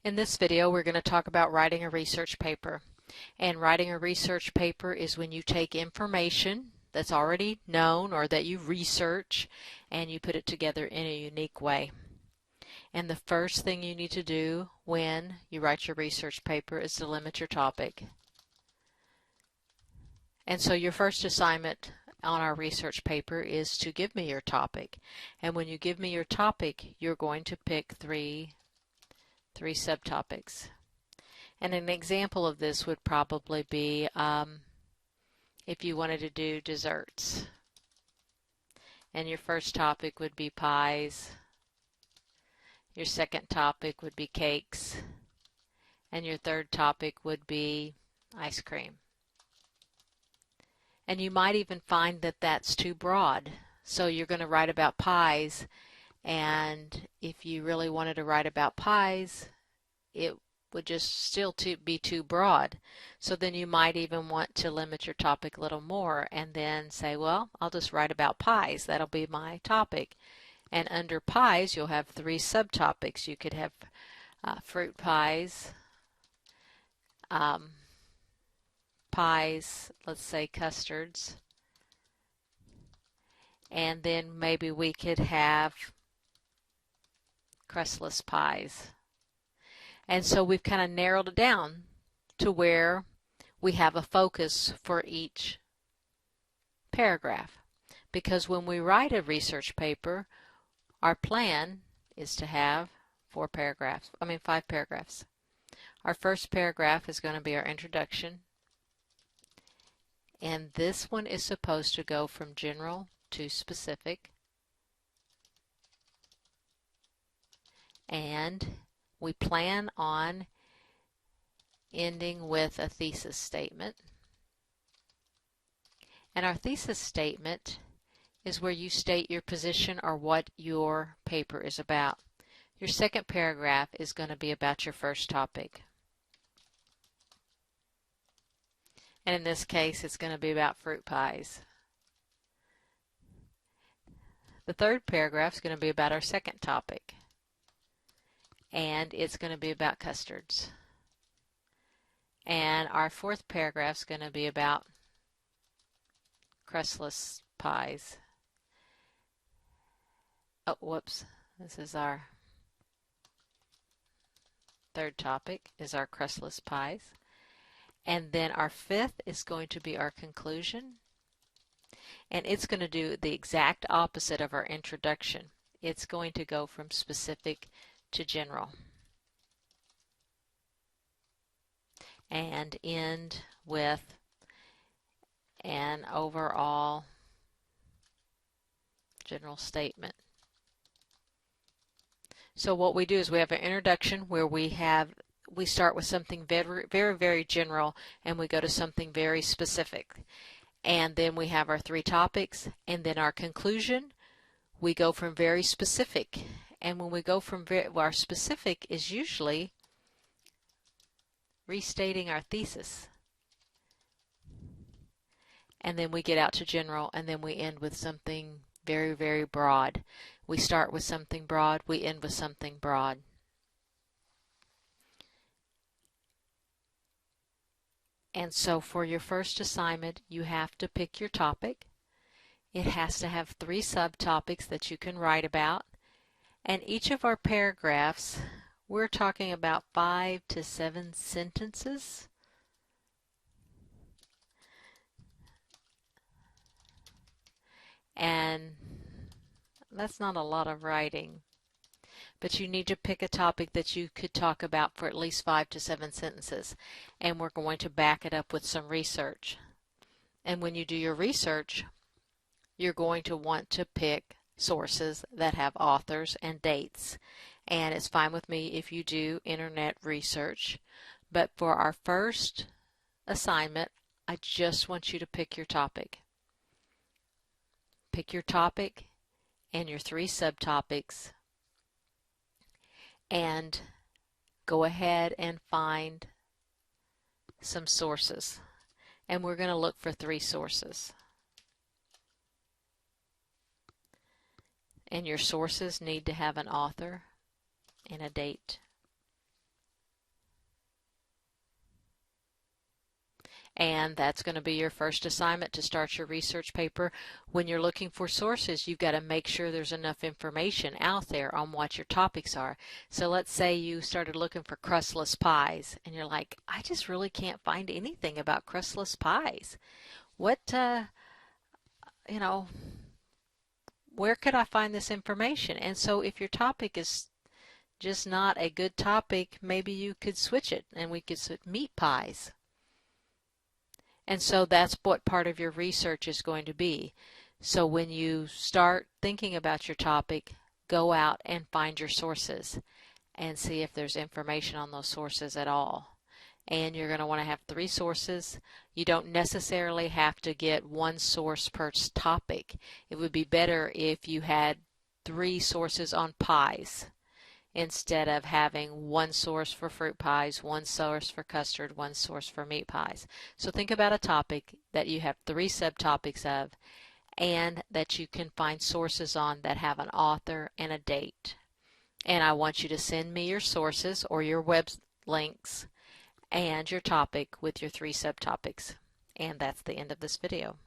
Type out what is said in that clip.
In this video, we're going to talk about writing a research paper. And writing a research paper is when you take information that's already known or that you research and you put it together in a unique way. And the first thing you need to do when you write your research paper is to limit your topic. And so your first assignment on our research paper is to give me your topic. And when you give me your topic, you're going to pick three subtopics. And an example of this would probably be if you wanted to do desserts. And your first topic would be pies. Your second topic would be cakes. And your third topic would be ice cream. And you might even find that that's too broad. So you're going to write about pies, and if you really wanted to write about pies, it would just still be too broad. So then you might even want to limit your topic a little more and then say, well, I'll just write about pies. That'll be my topic. And under pies, you'll have three subtopics. You could have fruit pies, pies, let's say custards, and then maybe we could have crustless pies. And so we've kind of narrowed it down to where we have a focus for each paragraph. Because when we write a research paper, our plan is to have 5 paragraphs. Our first paragraph is going to be our introduction. And this one is supposed to go from general to specific. And we plan on ending with a thesis statement. And our thesis statement is where you state your position or what your paper is about. Your second paragraph is going to be about your first topic. And in this case, it's going to be about fruit pies. The third paragraph is going to be about our second topic. And it's going to be about custards. And our fourth paragraph is going to be about crustless pies. Oh, whoops. This is our third topic, is our crustless pies. And then our fifth is going to be our conclusion. And it's going to do the exact opposite of our introduction. It's going to go from specific to general and end with an overall general statement. So what we do is we have an introduction where we start with something very, very, very general and we go to something very specific. And then we have our 3 topics, and then our conclusion, we go from very specific. And when we go from our specific is usually restating our thesis. And then we get out to general, and then we end with something very, very broad. We start with something broad, we end with something broad. And so for your first assignment, you have to pick your topic. It has to have 3 subtopics that you can write about. And each of our paragraphs, we're talking about 5 to 7 sentences. And that's not a lot of writing. But you need to pick a topic that you could talk about for at least 5 to 7 sentences. And we're going to back it up with some research. And when you do your research, you're going to want to pick sources that have authors and dates. And it's fine with me if you do internet research. But for our first assignment, I just want you to pick your topic. Pick your topic and your 3 subtopics, and go ahead and find some sources. And we're going to look for 3 sources. And your sources need to have an author and a date. And that's going to be your first assignment to start your research paper. When you're looking for sources, you've got to make sure there's enough information out there on what your topics are. So let's say you started looking for crustless pies and you're like, I just really can't find anything about crustless pies. What, you know, where could I find this information? And so if your topic is just not a good topic, maybe you could switch it and we could switch meat pies. And so that's what part of your research is going to be. So when you start thinking about your topic, go out and find your sources and see if there's information on those sources at all. And you're going to want to have 3 sources. You don't necessarily have to get 1 source per topic. It would be better if you had 3 sources on pies, instead of having 1 source for fruit pies, 1 source for custard, 1 source for meat pies. So think about a topic that you have 3 subtopics of and that you can find sources on that have an author and a date. And I want you to send me your sources or your web links and your topic with your 3 subtopics. And that's the end of this video.